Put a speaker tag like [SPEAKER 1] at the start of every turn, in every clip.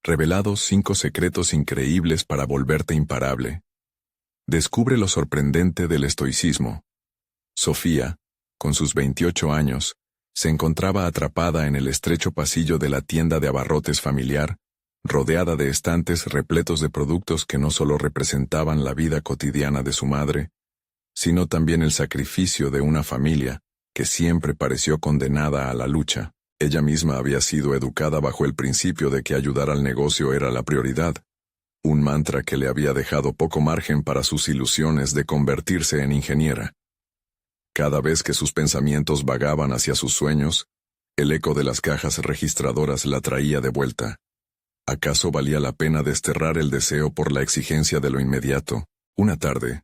[SPEAKER 1] Revelados 5 secretos increíbles para volverte imparable. Descubre lo sorprendente del estoicismo. Sofía, con sus 28 años, se encontraba atrapada en el estrecho pasillo de la tienda de abarrotes familiar, rodeada de estantes repletos de productos que no solo representaban la vida cotidiana de su madre, sino también el sacrificio de una familia que siempre pareció condenada a la lucha. Ella misma había sido educada bajo el principio de que ayudar al negocio era la prioridad, un mantra que le había dejado poco margen para sus ilusiones de convertirse en ingeniera. Cada vez que sus pensamientos vagaban hacia sus sueños, el eco de las cajas registradoras la traía de vuelta. ¿Acaso valía la pena desterrar el deseo por la exigencia de lo inmediato? Una tarde,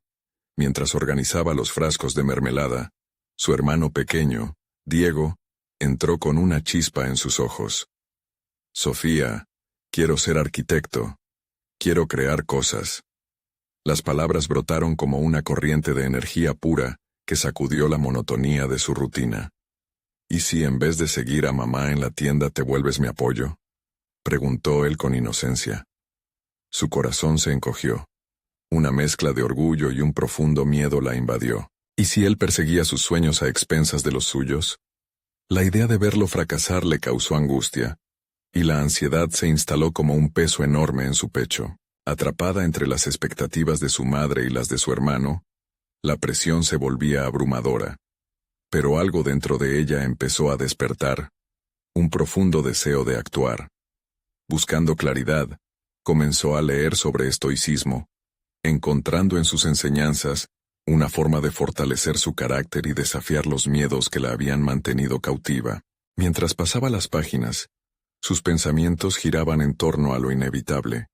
[SPEAKER 1] mientras organizaba los frascos de mermelada, su hermano pequeño, Diego, entró con una chispa en sus ojos. Sofía, quiero ser arquitecto. Quiero crear cosas. Las palabras brotaron como una corriente de energía pura que sacudió la monotonía de su rutina. ¿Y si en vez de seguir a mamá en la tienda te vuelves mi apoyo?, preguntó él con inocencia. Su corazón se encogió. Una mezcla de orgullo y un profundo miedo la invadió. ¿Y si él perseguía sus sueños a expensas de los suyos? La idea de verlo fracasar le causó angustia, y la ansiedad se instaló como un peso enorme en su pecho. Atrapada entre las expectativas de su madre y las de su hermano, la presión se volvía abrumadora. Pero algo dentro de ella empezó a despertar, un profundo deseo de actuar. Buscando claridad, comenzó a leer sobre estoicismo, encontrando en sus enseñanzas una forma de fortalecer su carácter y desafiar los miedos que la habían mantenido cautiva. Mientras pasaba las páginas, sus pensamientos giraban en torno a lo inevitable.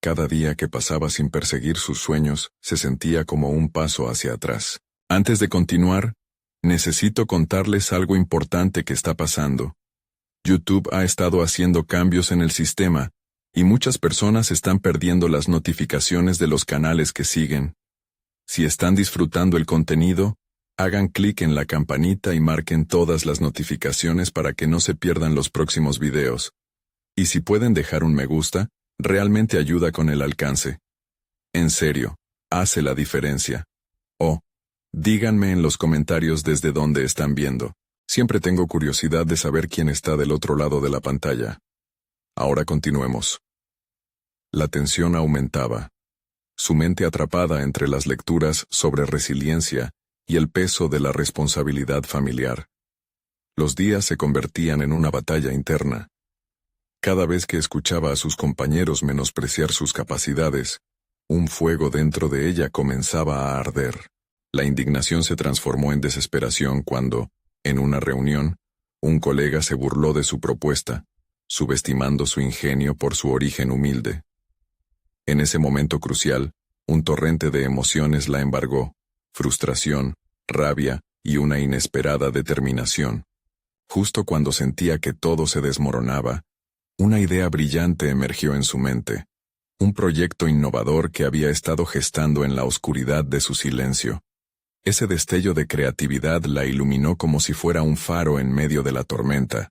[SPEAKER 1] Cada día que pasaba sin perseguir sus sueños se sentía como un paso hacia atrás. Antes de continuar, necesito contarles algo importante que está pasando. YouTube ha estado haciendo cambios en el sistema, y muchas personas están perdiendo las notificaciones de los canales que siguen. Si están disfrutando el contenido, hagan clic en la campanita y marquen todas las notificaciones para que no se pierdan los próximos videos. Y si pueden dejar un me gusta, realmente ayuda con el alcance. En serio, hace la diferencia. Díganme en los comentarios desde dónde están viendo. Siempre tengo curiosidad de saber quién está del otro lado de la pantalla. Ahora continuemos. La tensión aumentaba. Su mente atrapada entre las lecturas sobre resiliencia y el peso de la responsabilidad familiar. Los días se convertían en una batalla interna. Cada vez que escuchaba a sus compañeros menospreciar sus capacidades, un fuego dentro de ella comenzaba a arder. La indignación se transformó en desesperación cuando, en una reunión, un colega se burló de su propuesta, subestimando su ingenio por su origen humilde. En ese momento crucial, un torrente de emociones la embargó: frustración, rabia y una inesperada determinación. Justo cuando sentía que todo se desmoronaba, una idea brillante emergió en su mente, un proyecto innovador que había estado gestando en la oscuridad de su silencio. Ese destello de creatividad la iluminó como si fuera un faro en medio de la tormenta.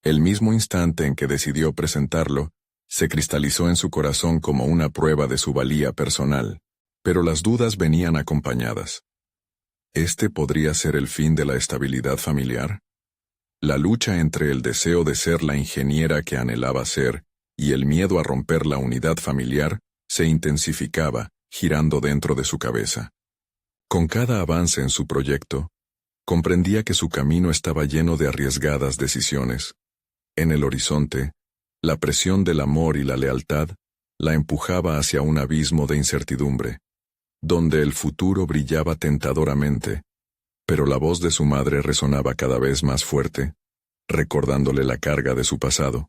[SPEAKER 1] El mismo instante en que decidió presentarlo, se cristalizó en su corazón como una prueba de su valía personal. Pero las dudas venían acompañadas. ¿Este podría ser el fin de la estabilidad familiar? La lucha entre el deseo de ser la ingeniera que anhelaba ser y el miedo a romper la unidad familiar se intensificaba, girando dentro de su cabeza. Con cada avance en su proyecto, comprendía que su camino estaba lleno de arriesgadas decisiones. En el horizonte, la presión del amor y la lealtad la empujaba hacia un abismo de incertidumbre, donde el futuro brillaba tentadoramente, pero la voz de su madre resonaba cada vez más fuerte, recordándole la carga de su pasado.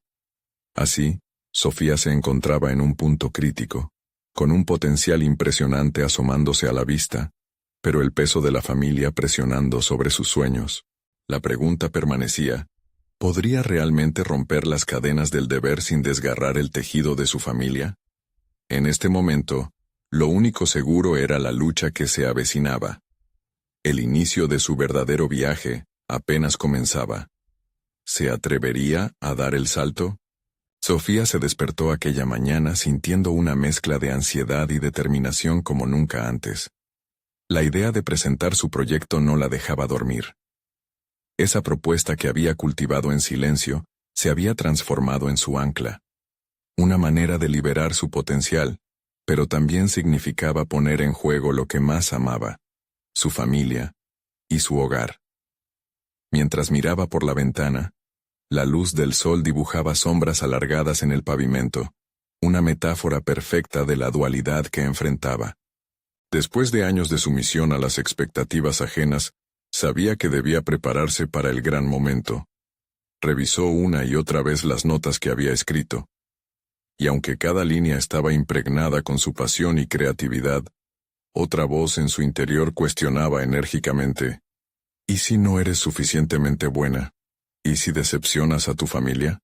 [SPEAKER 1] Así, Sofía se encontraba en un punto crítico, con un potencial impresionante asomándose a la vista, pero el peso de la familia presionando sobre sus sueños. La pregunta permanecía: ¿podría realmente romper las cadenas del deber sin desgarrar el tejido de su familia? En este momento, lo único seguro era la lucha que se avecinaba. El inicio de su verdadero viaje apenas comenzaba. ¿Se atrevería a dar el salto? Sofía se despertó aquella mañana sintiendo una mezcla de ansiedad y determinación como nunca antes. La idea de presentar su proyecto no la dejaba dormir. Esa propuesta que había cultivado en silencio se había transformado en su ancla. Una manera de liberar su potencial, pero también significaba poner en juego lo que más amaba, su familia y su hogar. Mientras miraba por la ventana, la luz del sol dibujaba sombras alargadas en el pavimento, una metáfora perfecta de la dualidad que enfrentaba. Después de años de sumisión a las expectativas ajenas, sabía que debía prepararse para el gran momento. Revisó una y otra vez las notas que había escrito. Y aunque cada línea estaba impregnada con su pasión y creatividad, otra voz en su interior cuestionaba enérgicamente: ¿y si no eres suficientemente buena? ¿Y si decepcionas a tu familia?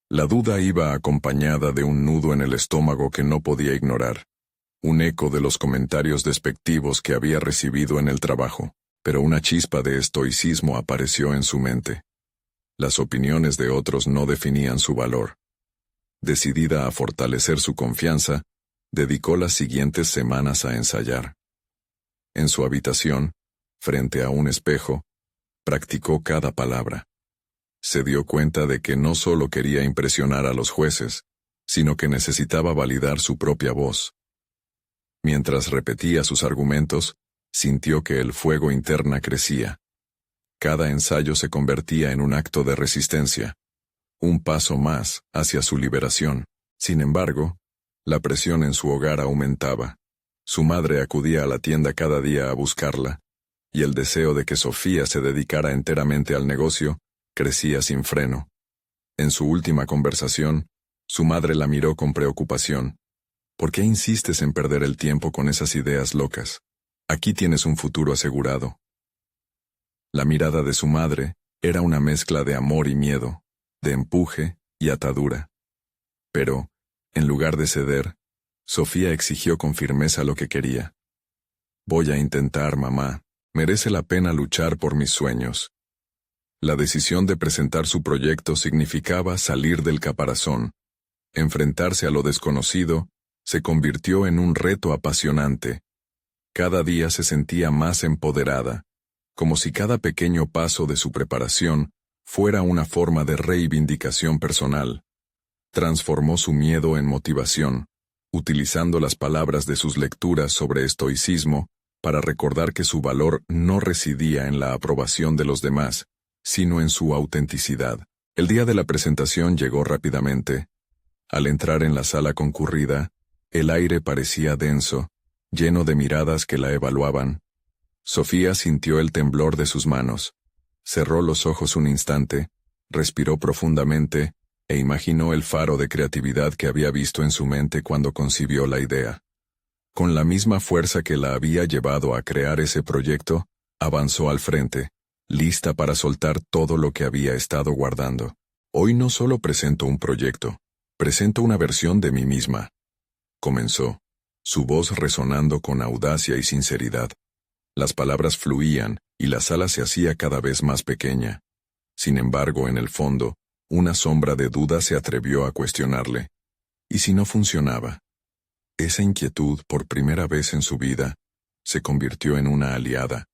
[SPEAKER 1] La duda iba acompañada de un nudo en el estómago que no podía ignorar, un eco de los comentarios despectivos que había recibido en el trabajo, pero una chispa de estoicismo apareció en su mente. Las opiniones de otros no definían su valor. Decidida a fortalecer su confianza, dedicó las siguientes semanas a ensayar. En su habitación, frente a un espejo, practicó cada palabra. Se dio cuenta de que no solo quería impresionar a los jueces, sino que necesitaba validar su propia voz. Mientras repetía sus argumentos, sintió que el fuego interno crecía. Cada ensayo se convertía en un acto de resistencia, un paso más hacia su liberación. Sin embargo, la presión en su hogar aumentaba. Su madre acudía a la tienda cada día a buscarla, y el deseo de que Sofía se dedicara enteramente al negocio crecía sin freno. En su última conversación, su madre la miró con preocupación. ¿Por qué insistes en perder el tiempo con esas ideas locas? Aquí tienes un futuro asegurado. La mirada de su madre era una mezcla de amor y miedo, de empuje y atadura. Pero, en lugar de ceder, Sofía exigió con firmeza lo que quería. Voy a intentar, mamá. Merece la pena luchar por mis sueños. La decisión de presentar su proyecto significaba salir del caparazón. Enfrentarse a lo desconocido se convirtió en un reto apasionante. Cada día se sentía más empoderada, como si cada pequeño paso de su preparación fuera una forma de reivindicación personal. Transformó su miedo en motivación, utilizando las palabras de sus lecturas sobre estoicismo para recordar que su valor no residía en la aprobación de los demás, sino en su autenticidad. El día de la presentación llegó rápidamente. Al entrar en la sala concurrida, el aire parecía denso, lleno de miradas que la evaluaban. Sofía sintió el temblor de sus manos. Cerró los ojos un instante, respiró profundamente e imaginó el faro de creatividad que había visto en su mente cuando concibió la idea. Con la misma fuerza que la había llevado a crear ese proyecto, avanzó al frente, lista para soltar todo lo que había estado guardando. Hoy no solo presento un proyecto, presento una versión de mí misma. Comenzó, su voz resonando con audacia y sinceridad. Las palabras fluían y la sala se hacía cada vez más pequeña. Sin embargo, en el fondo, una sombra de duda se atrevió a cuestionarle. ¿Y si no funcionaba? Esa inquietud, por primera vez en su vida, se convirtió en una aliada,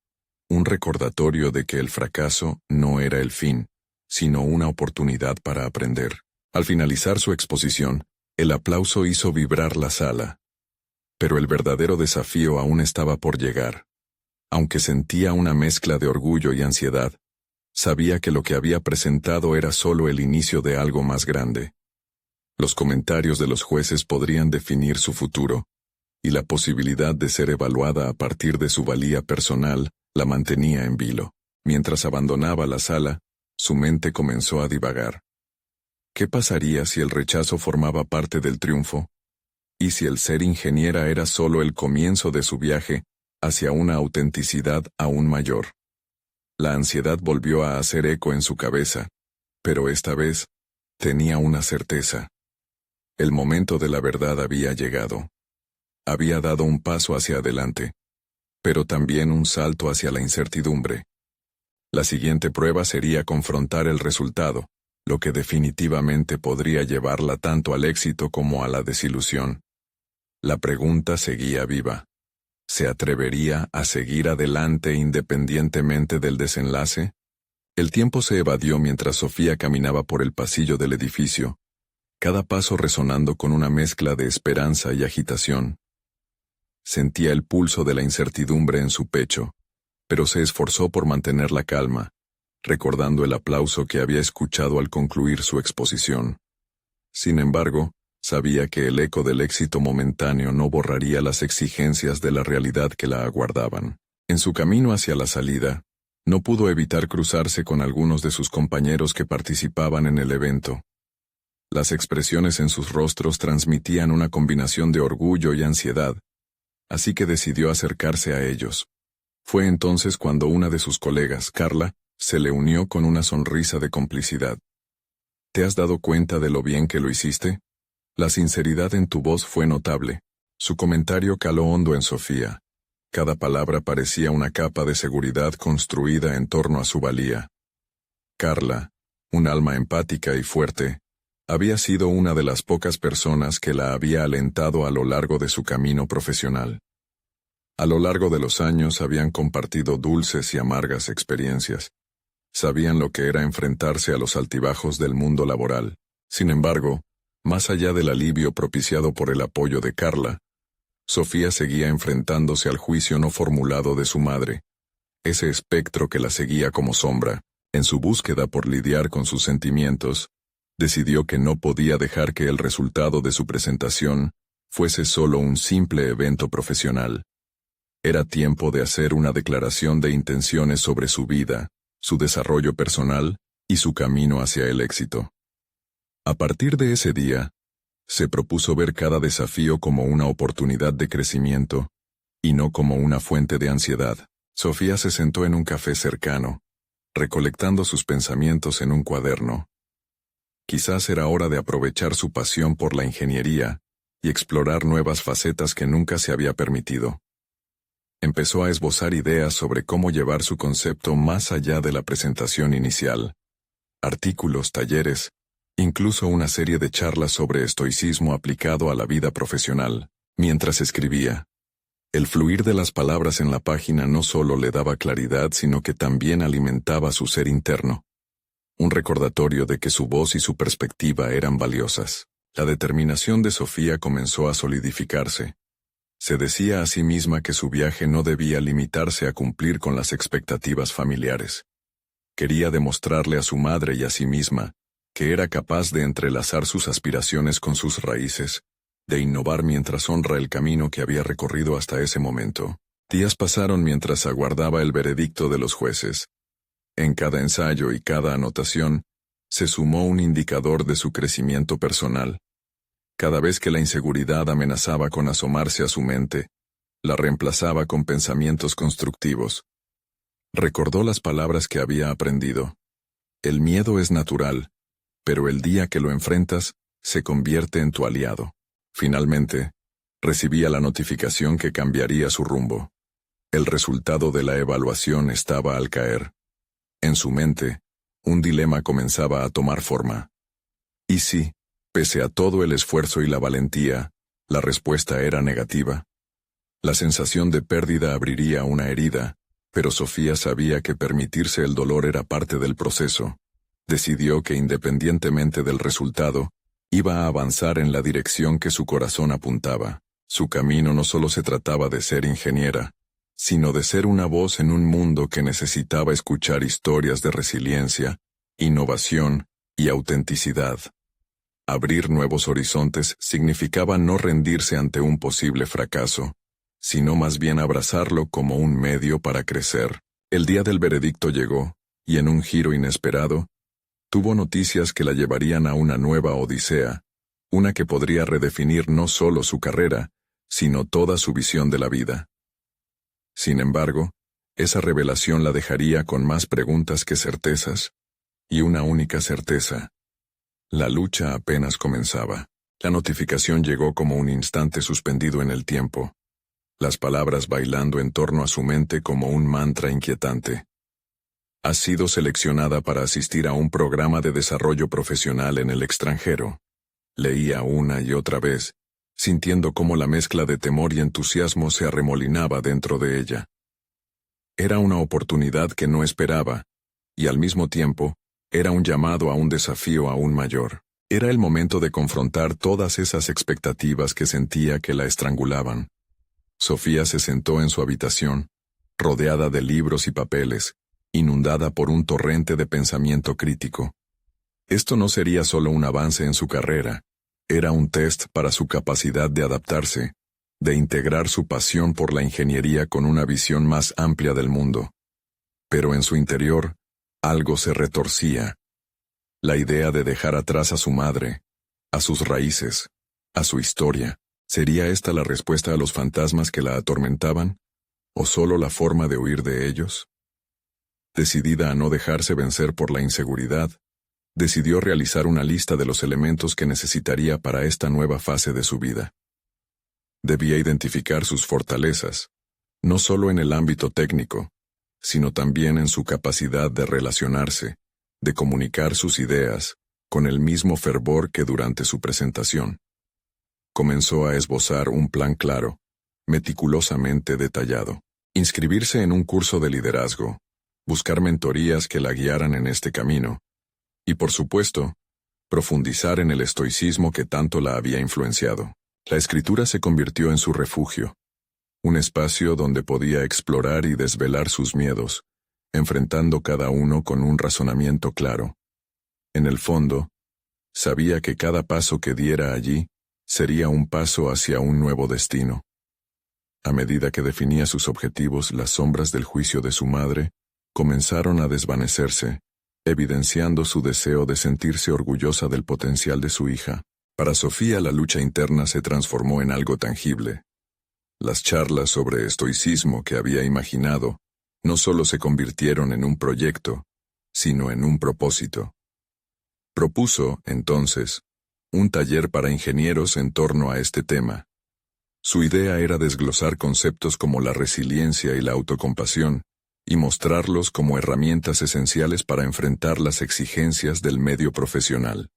[SPEAKER 1] un recordatorio de que el fracaso no era el fin, sino una oportunidad para aprender. Al finalizar su exposición, el aplauso hizo vibrar la sala. Pero el verdadero desafío aún estaba por llegar. Aunque sentía una mezcla de orgullo y ansiedad, sabía que lo que había presentado era solo el inicio de algo más grande. Los comentarios de los jueces podrían definir su futuro, y la posibilidad de ser evaluada a partir de su valía personal la mantenía en vilo. Mientras abandonaba la sala, su mente comenzó a divagar. ¿Qué pasaría si el rechazo formaba parte del triunfo? ¿Y si el ser ingeniera era solo el comienzo de su viaje hacia una autenticidad aún mayor? La ansiedad volvió a hacer eco en su cabeza, pero esta vez tenía una certeza. El momento de la verdad había llegado. Había dado un paso hacia adelante, pero también un salto hacia la incertidumbre. La siguiente prueba sería confrontar el resultado, lo que definitivamente podría llevarla tanto al éxito como a la desilusión. La pregunta seguía viva. ¿Se atrevería a seguir adelante independientemente del desenlace? El tiempo se evadió mientras Sofía caminaba por el pasillo del edificio, cada paso resonando con una mezcla de esperanza y agitación. Sentía el pulso de la incertidumbre en su pecho, pero se esforzó por mantener la calma, recordando el aplauso que había escuchado al concluir su exposición. Sin embargo, sabía que el eco del éxito momentáneo no borraría las exigencias de la realidad que la aguardaban. En su camino hacia la salida, no pudo evitar cruzarse con algunos de sus compañeros que participaban en el evento. Las expresiones en sus rostros transmitían una combinación de orgullo y ansiedad, así que decidió acercarse a ellos. Fue entonces cuando una de sus colegas, Carla, se le unió con una sonrisa de complicidad. ¿Te has dado cuenta de lo bien que lo hiciste? La sinceridad en tu voz fue notable. Su comentario caló hondo en Sofía. Cada palabra parecía una capa de seguridad construida en torno a su valía. Carla, un alma empática y fuerte, había sido una de las pocas personas que la había alentado a lo largo de su camino profesional. A lo largo de los años habían compartido dulces y amargas experiencias. Sabían lo que era enfrentarse a los altibajos del mundo laboral. Sin embargo, más allá del alivio propiciado por el apoyo de Carla, Sofía seguía enfrentándose al juicio no formulado de su madre, ese espectro que la seguía como sombra. En su búsqueda por lidiar con sus sentimientos, decidió que no podía dejar que el resultado de su presentación fuese solo un simple evento profesional. Era tiempo de hacer una declaración de intenciones sobre su vida, su desarrollo personal y su camino hacia el éxito. A partir de ese día, se propuso ver cada desafío como una oportunidad de crecimiento, y no como una fuente de ansiedad. Sofía se sentó en un café cercano, recolectando sus pensamientos en un cuaderno. Quizás era hora de aprovechar su pasión por la ingeniería y explorar nuevas facetas que nunca se había permitido. Empezó a esbozar ideas sobre cómo llevar su concepto más allá de la presentación inicial. Artículos, talleres, incluso una serie de charlas sobre estoicismo aplicado a la vida profesional. Mientras escribía, el fluir de las palabras en la página no solo le daba claridad, sino que también alimentaba su ser interno. Un recordatorio de que su voz y su perspectiva eran valiosas. La determinación de Sofía comenzó a solidificarse. Se decía a sí misma que su viaje no debía limitarse a cumplir con las expectativas familiares. Quería demostrarle a su madre y a sí misma que era capaz de entrelazar sus aspiraciones con sus raíces, de innovar mientras honra el camino que había recorrido hasta ese momento. Días pasaron mientras aguardaba el veredicto de los jueces. En cada ensayo y cada anotación, se sumó un indicador de su crecimiento personal. Cada vez que la inseguridad amenazaba con asomarse a su mente, la reemplazaba con pensamientos constructivos. Recordó las palabras que había aprendido. El miedo es natural, pero el día que lo enfrentas, se convierte en tu aliado. Finalmente, recibía la notificación que cambiaría su rumbo. El resultado de la evaluación estaba al caer. En su mente, un dilema comenzaba a tomar forma. ¿Y si, pese a todo el esfuerzo y la valentía, la respuesta era negativa? La sensación de pérdida abriría una herida, pero Sofía sabía que permitirse el dolor era parte del proceso. Decidió que independientemente del resultado, iba a avanzar en la dirección que su corazón apuntaba. Su camino no solo se trataba de ser ingeniera, sino de ser una voz en un mundo que necesitaba escuchar historias de resiliencia, innovación y autenticidad. Abrir nuevos horizontes significaba no rendirse ante un posible fracaso, sino más bien abrazarlo como un medio para crecer. El día del veredicto llegó, y en un giro inesperado, tuvo noticias que la llevarían a una nueva odisea, una que podría redefinir no solo su carrera, sino toda su visión de la vida. Sin embargo, esa revelación la dejaría con más preguntas que certezas, y una única certeza. La lucha apenas comenzaba. La notificación llegó como un instante suspendido en el tiempo, las palabras bailando en torno a su mente como un mantra inquietante. Has sido seleccionada para asistir a un programa de desarrollo profesional en el extranjero. Leía una y otra vez, sintiendo cómo la mezcla de temor y entusiasmo se arremolinaba dentro de ella. Era una oportunidad que no esperaba, y al mismo tiempo, era un llamado a un desafío aún mayor. Era el momento de confrontar todas esas expectativas que sentía que la estrangulaban. Sofía se sentó en su habitación, rodeada de libros y papeles, inundada por un torrente de pensamiento crítico. Esto no sería solo un avance en su carrera, era un test para su capacidad de adaptarse, de integrar su pasión por la ingeniería con una visión más amplia del mundo. Pero en su interior, algo se retorcía. La idea de dejar atrás a su madre, a sus raíces, a su historia, ¿sería esta la respuesta a los fantasmas que la atormentaban? ¿O solo la forma de huir de ellos? Decidida a no dejarse vencer por la inseguridad, decidió realizar una lista de los elementos que necesitaría para esta nueva fase de su vida. Debía identificar sus fortalezas, no solo en el ámbito técnico, sino también en su capacidad de relacionarse, de comunicar sus ideas, con el mismo fervor que durante su presentación. Comenzó a esbozar un plan claro, meticulosamente detallado. Inscribirse en un curso de liderazgo, buscar mentorías que la guiaran en este camino, y por supuesto, profundizar en el estoicismo que tanto la había influenciado. La escritura se convirtió en su refugio, un espacio donde podía explorar y desvelar sus miedos, enfrentando cada uno con un razonamiento claro. En el fondo, sabía que cada paso que diera allí sería un paso hacia un nuevo destino. A medida que definía sus objetivos, las sombras del juicio de su madre comenzaron a desvanecerse, evidenciando su deseo de sentirse orgullosa del potencial de su hija. Para Sofía la lucha interna se transformó en algo tangible. Las charlas sobre estoicismo que había imaginado no solo se convirtieron en un proyecto, sino en un propósito. Propuso, entonces, un taller para ingenieros en torno a este tema. Su idea era desglosar conceptos como la resiliencia y la autocompasión, y mostrarlos como herramientas esenciales para enfrentar las exigencias del medio profesional.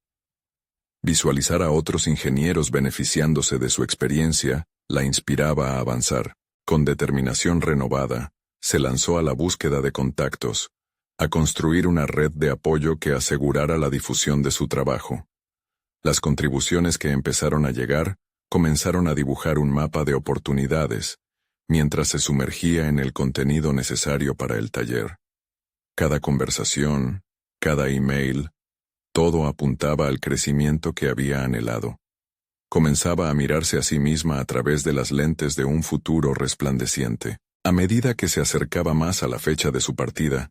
[SPEAKER 1] Visualizar a otros ingenieros beneficiándose de su experiencia la inspiraba a avanzar. Con determinación renovada, se lanzó a la búsqueda de contactos, a construir una red de apoyo que asegurara la difusión de su trabajo. Las contribuciones que empezaron a llegar comenzaron a dibujar un mapa de oportunidades, mientras se sumergía en el contenido necesario para el taller. Cada conversación, cada email, todo apuntaba al crecimiento que había anhelado. Comenzaba a mirarse a sí misma a través de las lentes de un futuro resplandeciente. A medida que se acercaba más a la fecha de su partida,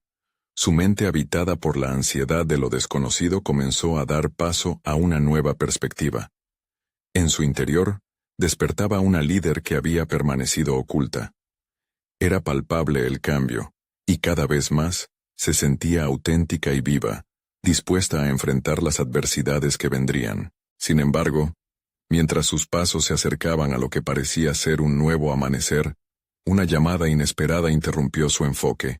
[SPEAKER 1] su mente habitada por la ansiedad de lo desconocido comenzó a dar paso a una nueva perspectiva. En su interior, despertaba una líder que había permanecido oculta. Era palpable el cambio, y cada vez más, se sentía auténtica y viva, dispuesta a enfrentar las adversidades que vendrían. Sin embargo, mientras sus pasos se acercaban a lo que parecía ser un nuevo amanecer, una llamada inesperada interrumpió su enfoque.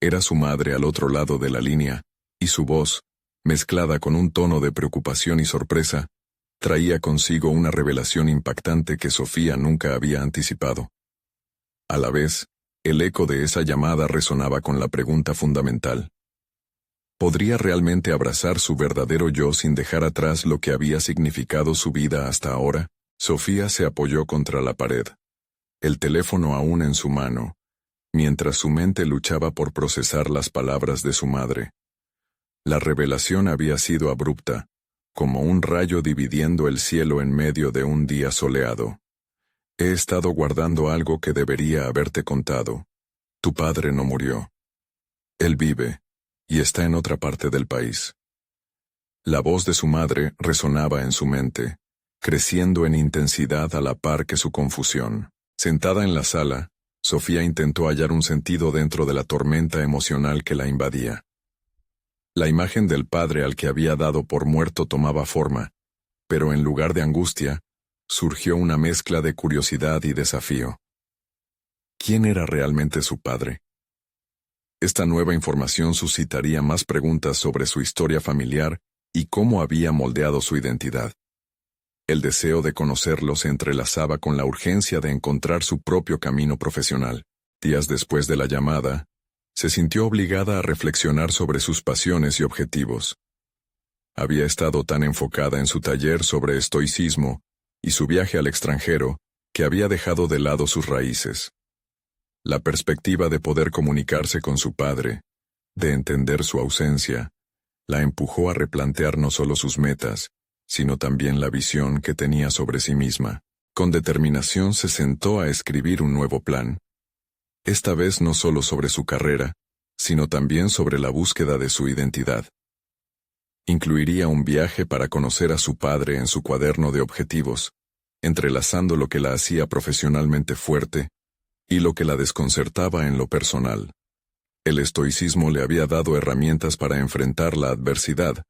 [SPEAKER 1] Era su madre al otro lado de la línea, y su voz, mezclada con un tono de preocupación y sorpresa, traía consigo una revelación impactante que Sofía nunca había anticipado. A la vez, el eco de esa llamada resonaba con la pregunta fundamental. ¿Podría realmente abrazar su verdadero yo sin dejar atrás lo que había significado su vida hasta ahora? Sofía se apoyó contra la pared, el teléfono aún en su mano, mientras su mente luchaba por procesar las palabras de su madre. La revelación había sido abrupta, como un rayo dividiendo el cielo en medio de un día soleado. He estado guardando algo que debería haberte contado. Tu padre no murió. Él vive, y está en otra parte del país. La voz de su madre resonaba en su mente, creciendo en intensidad a la par que su confusión. Sentada en la sala, Sofía intentó hallar un sentido dentro de la tormenta emocional que la invadía. La imagen del padre al que había dado por muerto tomaba forma, pero en lugar de angustia, surgió una mezcla de curiosidad y desafío. ¿Quién era realmente su padre? Esta nueva información suscitaría más preguntas sobre su historia familiar y cómo había moldeado su identidad. El deseo de conocerlo se entrelazaba con la urgencia de encontrar su propio camino profesional. Días después de la llamada, se sintió obligada a reflexionar sobre sus pasiones y objetivos. Había estado tan enfocada en su taller sobre estoicismo y su viaje al extranjero que había dejado de lado sus raíces. La perspectiva de poder comunicarse con su padre, de entender su ausencia, la empujó a replantear no solo sus metas, sino también la visión que tenía sobre sí misma. Con determinación se sentó a escribir un nuevo plan. Esta vez no solo sobre su carrera, sino también sobre la búsqueda de su identidad. Incluiría un viaje para conocer a su padre en su cuaderno de objetivos, entrelazando lo que la hacía profesionalmente fuerte y lo que la desconcertaba en lo personal. El estoicismo le había dado herramientas para enfrentar la adversidad,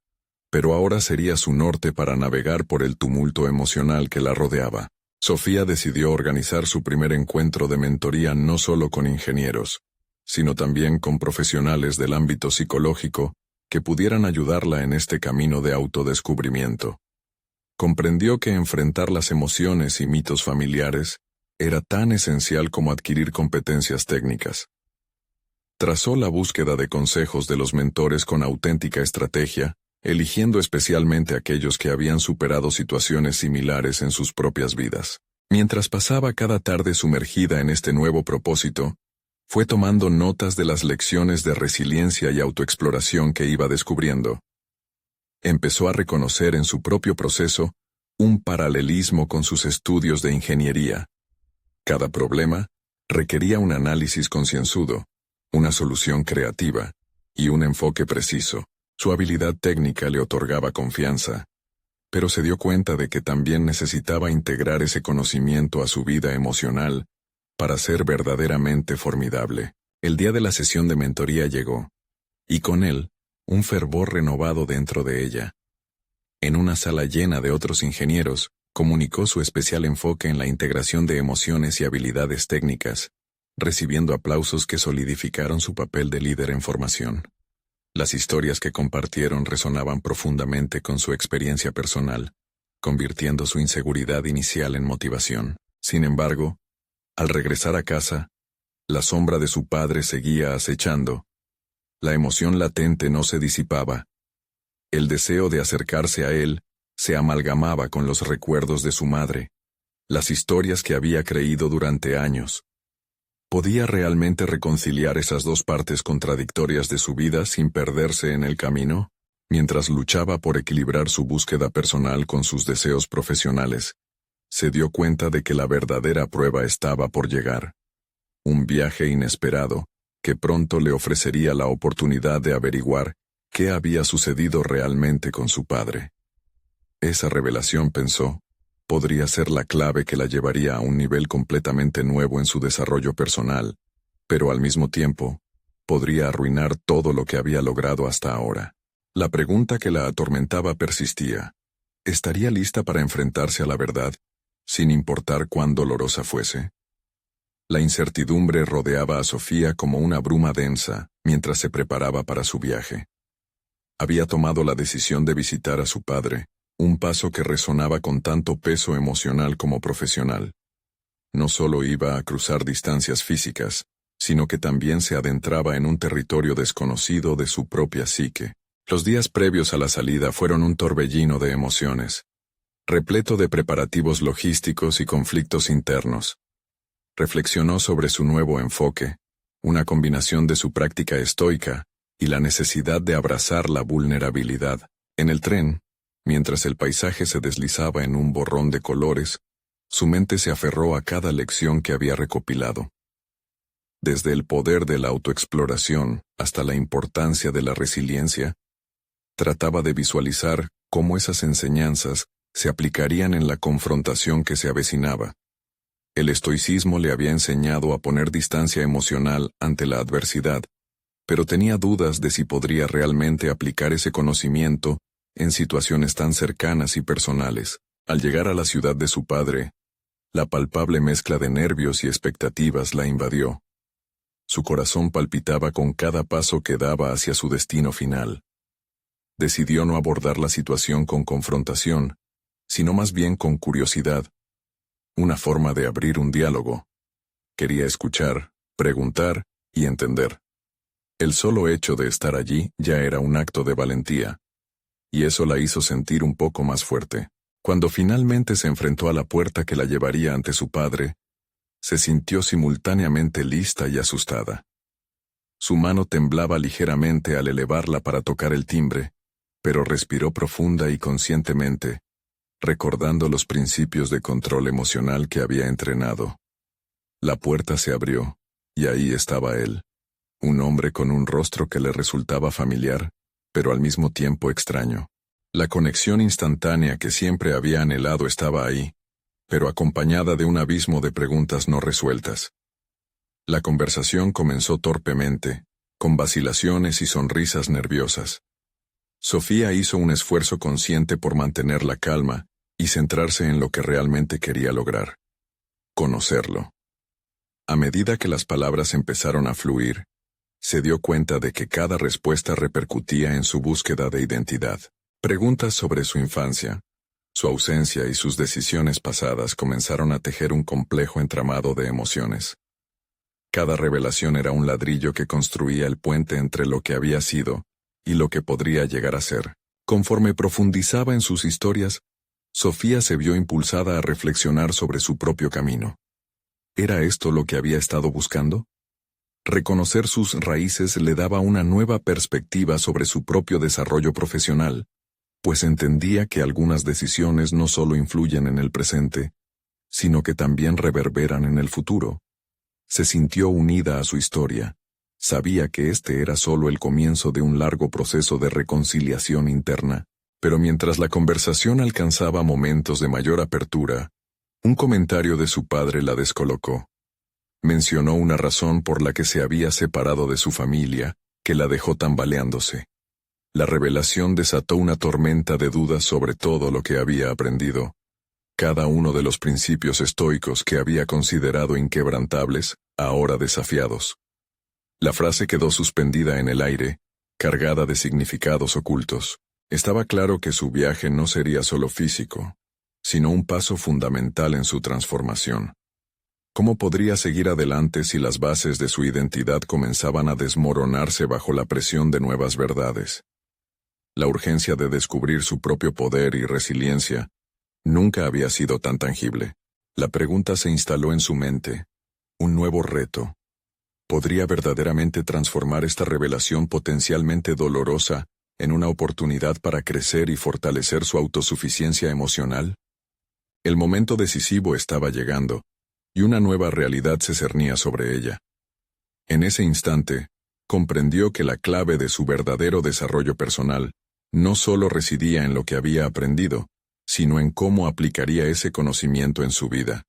[SPEAKER 1] pero ahora sería su norte para navegar por el tumulto emocional que la rodeaba. Sofía decidió organizar su primer encuentro de mentoría no solo con ingenieros, sino también con profesionales del ámbito psicológico que pudieran ayudarla en este camino de autodescubrimiento. Comprendió que enfrentar las emociones y mitos familiares era tan esencial como adquirir competencias técnicas. Trazó la búsqueda de consejos de los mentores con auténtica estrategia, eligiendo especialmente aquellos que habían superado situaciones similares en sus propias vidas. Mientras pasaba cada tarde sumergida en este nuevo propósito, fue tomando notas de las lecciones de resiliencia y autoexploración que iba descubriendo. Empezó a reconocer en su propio proceso un paralelismo con sus estudios de ingeniería. Cada problema requería un análisis concienzudo, una solución creativa y un enfoque preciso. Su habilidad técnica le otorgaba confianza, pero se dio cuenta de que también necesitaba integrar ese conocimiento a su vida emocional para ser verdaderamente formidable. El día de la sesión de mentoría llegó, y con él, un fervor renovado dentro de ella. En una sala llena de otros ingenieros, comunicó su especial enfoque en la integración de emociones y habilidades técnicas, recibiendo aplausos que solidificaron su papel de líder en formación. Las historias que compartieron resonaban profundamente con su experiencia personal, convirtiendo su inseguridad inicial en motivación. Sin embargo, al regresar a casa, la sombra de su padre seguía acechando. La emoción latente no se disipaba. El deseo de acercarse a él se amalgamaba con los recuerdos de su madre, las historias que había creído durante años. ¿Podía realmente reconciliar esas dos partes contradictorias de su vida sin perderse en el camino? Mientras luchaba por equilibrar su búsqueda personal con sus deseos profesionales, se dio cuenta de que la verdadera prueba estaba por llegar. Un viaje inesperado, que pronto le ofrecería la oportunidad de averiguar qué había sucedido realmente con su padre. Esa revelación, pensó, podría ser la clave que la llevaría a un nivel completamente nuevo en su desarrollo personal, pero al mismo tiempo, podría arruinar todo lo que había logrado hasta ahora. La pregunta que la atormentaba persistía. ¿Estaría lista para enfrentarse a la verdad, sin importar cuán dolorosa fuese? La incertidumbre rodeaba a Sofía como una bruma densa mientras se preparaba para su viaje. Había tomado la decisión de visitar a su padre, un paso que resonaba con tanto peso emocional como profesional. No solo iba a cruzar distancias físicas, sino que también se adentraba en un territorio desconocido de su propia psique. Los días previos a la salida fueron un torbellino de emociones, repleto de preparativos logísticos y conflictos internos. Reflexionó sobre su nuevo enfoque, una combinación de su práctica estoica y la necesidad de abrazar la vulnerabilidad. En el tren, mientras el paisaje se deslizaba en un borrón de colores, su mente se aferró a cada lección que había recopilado. Desde el poder de la autoexploración hasta la importancia de la resiliencia, trataba de visualizar cómo esas enseñanzas se aplicarían en la confrontación que se avecinaba. El estoicismo le había enseñado a poner distancia emocional ante la adversidad, pero tenía dudas de si podría realmente aplicar ese conocimiento en situaciones tan cercanas y personales. Al llegar a la ciudad de su padre, la palpable mezcla de nervios y expectativas la invadió. Su corazón palpitaba con cada paso que daba hacia su destino final. Decidió no abordar la situación con confrontación, sino más bien con curiosidad. Una forma de abrir un diálogo. Quería escuchar, preguntar y entender. El solo hecho de estar allí ya era un acto de valentía. Y eso la hizo sentir un poco más fuerte. Cuando finalmente se enfrentó a la puerta que la llevaría ante su padre, se sintió simultáneamente lista y asustada. Su mano temblaba ligeramente al elevarla para tocar el timbre, pero respiró profunda y conscientemente, recordando los principios de control emocional que había entrenado. La puerta se abrió, y ahí estaba él, un hombre con un rostro que le resultaba familiar, pero al mismo tiempo extraño. La conexión instantánea que siempre había anhelado estaba ahí, pero acompañada de un abismo de preguntas no resueltas. La conversación comenzó torpemente, con vacilaciones y sonrisas nerviosas. Sofía hizo un esfuerzo consciente por mantener la calma y centrarse en lo que realmente quería lograr: conocerlo. A medida que las palabras empezaron a fluir, se dio cuenta de que cada respuesta repercutía en su búsqueda de identidad. Preguntas sobre su infancia, su ausencia y sus decisiones pasadas comenzaron a tejer un complejo entramado de emociones. Cada revelación era un ladrillo que construía el puente entre lo que había sido y lo que podría llegar a ser. Conforme profundizaba en sus historias, Sofía se vio impulsada a reflexionar sobre su propio camino. ¿Era esto lo que había estado buscando? Reconocer sus raíces le daba una nueva perspectiva sobre su propio desarrollo profesional, pues entendía que algunas decisiones no solo influyen en el presente, sino que también reverberan en el futuro. Se sintió unida a su historia. Sabía que este era solo el comienzo de un largo proceso de reconciliación interna, pero mientras la conversación alcanzaba momentos de mayor apertura, un comentario de su padre la descolocó. Mencionó una razón por la que se había separado de su familia, que la dejó tambaleándose. La revelación desató una tormenta de dudas sobre todo lo que había aprendido. Cada uno de los principios estoicos que había considerado inquebrantables, ahora desafiados. La frase quedó suspendida en el aire, cargada de significados ocultos. Estaba claro que su viaje no sería solo físico, sino un paso fundamental en su transformación. ¿Cómo podría seguir adelante si las bases de su identidad comenzaban a desmoronarse bajo la presión de nuevas verdades? La urgencia de descubrir su propio poder y resiliencia nunca había sido tan tangible. La pregunta se instaló en su mente. Un nuevo reto. ¿Podría verdaderamente transformar esta revelación potencialmente dolorosa en una oportunidad para crecer y fortalecer su autosuficiencia emocional? El momento decisivo estaba llegando, y una nueva realidad se cernía sobre ella. En ese instante, comprendió que la clave de su verdadero desarrollo personal no solo residía en lo que había aprendido, sino en cómo aplicaría ese conocimiento en su vida.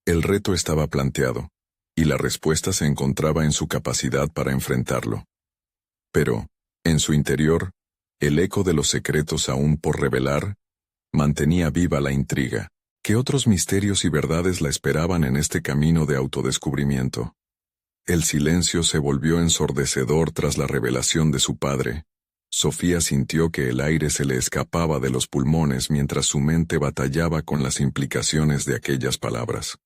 [SPEAKER 1] El reto estaba planteado, y la respuesta se encontraba en su capacidad para enfrentarlo. Pero, en su interior, el eco de los secretos aún por revelar mantenía viva la intriga. ¿Qué otros misterios y verdades la esperaban en este camino de autodescubrimiento? El silencio se volvió ensordecedor tras la revelación de su padre. Sofía sintió que el aire se le escapaba de los pulmones mientras su mente batallaba con las implicaciones de aquellas palabras.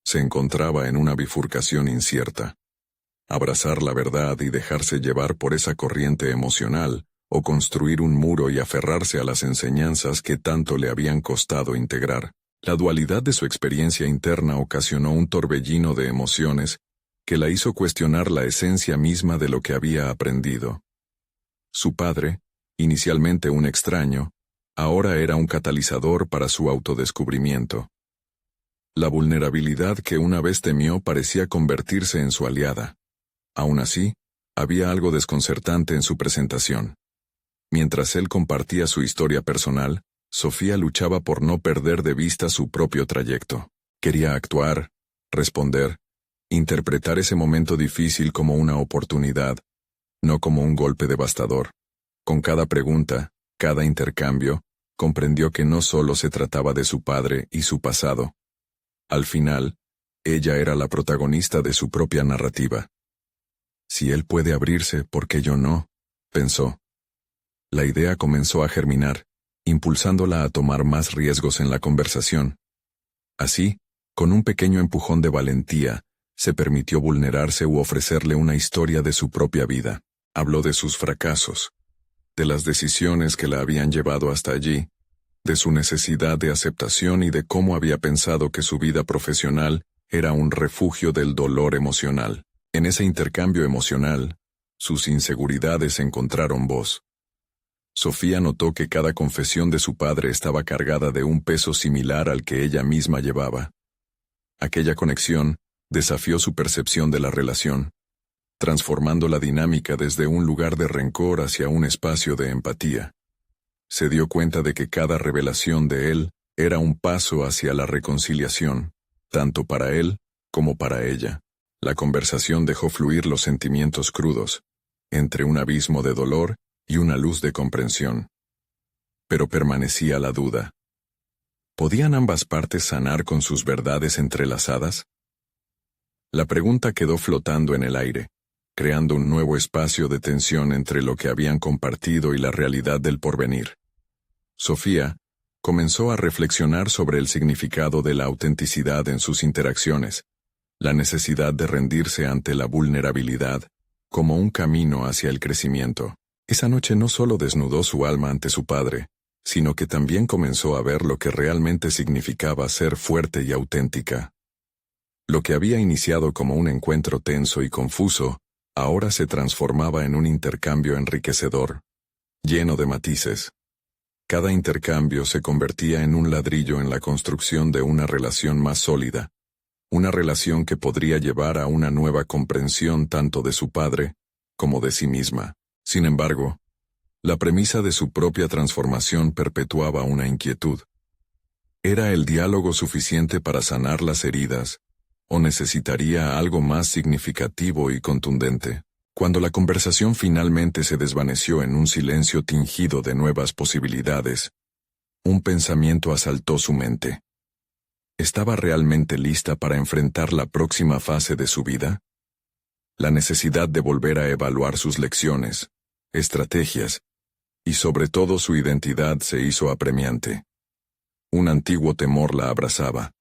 [SPEAKER 1] Se encontraba en una bifurcación incierta. Abrazar la verdad y dejarse llevar por esa corriente emocional, o construir un muro y aferrarse a las enseñanzas que tanto le habían costado integrar. La dualidad de su experiencia interna ocasionó un torbellino de emociones que la hizo cuestionar la esencia misma de lo que había aprendido. Su padre, inicialmente un extraño, ahora era un catalizador para su autodescubrimiento. La vulnerabilidad que una vez temió parecía convertirse en su aliada. Aún así, había algo desconcertante en su presentación. Mientras él compartía su historia personal, Sofía luchaba por no perder de vista su propio trayecto. Quería actuar, responder, interpretar ese momento difícil como una oportunidad, no como un golpe devastador. Con cada pregunta, cada intercambio, comprendió que no solo se trataba de su padre y su pasado. Al final, ella era la protagonista de su propia narrativa. Si él puede abrirse, ¿por qué yo no?, pensó. La idea comenzó a germinar, impulsándola a tomar más riesgos en la conversación. Así, con un pequeño empujón de valentía, se permitió vulnerarse u ofrecerle una historia de su propia vida. Habló de sus fracasos, de las decisiones que la habían llevado hasta allí, de su necesidad de aceptación y de cómo había pensado que su vida profesional era un refugio del dolor emocional. En ese intercambio emocional, sus inseguridades encontraron voz. Sofía notó que cada confesión de su padre estaba cargada de un peso similar al que ella misma llevaba. Aquella conexión desafió su percepción de la relación, transformando la dinámica desde un lugar de rencor hacia un espacio de empatía. Se dio cuenta de que cada revelación de él era un paso hacia la reconciliación, tanto para él como para ella. La conversación dejó fluir los sentimientos crudos, entre un abismo de dolor y una luz de comprensión. Pero permanecía la duda. ¿Podían ambas partes sanar con sus verdades entrelazadas? La pregunta quedó flotando en el aire, creando un nuevo espacio de tensión entre lo que habían compartido y la realidad del porvenir. Sofía comenzó a reflexionar sobre el significado de la autenticidad en sus interacciones, la necesidad de rendirse ante la vulnerabilidad, como un camino hacia el crecimiento. Esa noche no solo desnudó su alma ante su padre, sino que también comenzó a ver lo que realmente significaba ser fuerte y auténtica. Lo que había iniciado como un encuentro tenso y confuso, ahora se transformaba en un intercambio enriquecedor, lleno de matices. Cada intercambio se convertía en un ladrillo en la construcción de una relación más sólida, una relación que podría llevar a una nueva comprensión tanto de su padre como de sí misma. Sin embargo, la premisa de su propia transformación perpetuaba una inquietud. ¿Era el diálogo suficiente para sanar las heridas, o necesitaría algo más significativo y contundente? Cuando la conversación finalmente se desvaneció en un silencio tingido de nuevas posibilidades, un pensamiento asaltó su mente. ¿Estaba realmente lista para enfrentar la próxima fase de su vida? La necesidad de volver a evaluar sus lecciones, estrategias, y sobre todo su identidad se hizo apremiante. Un antiguo temor la abrazaba.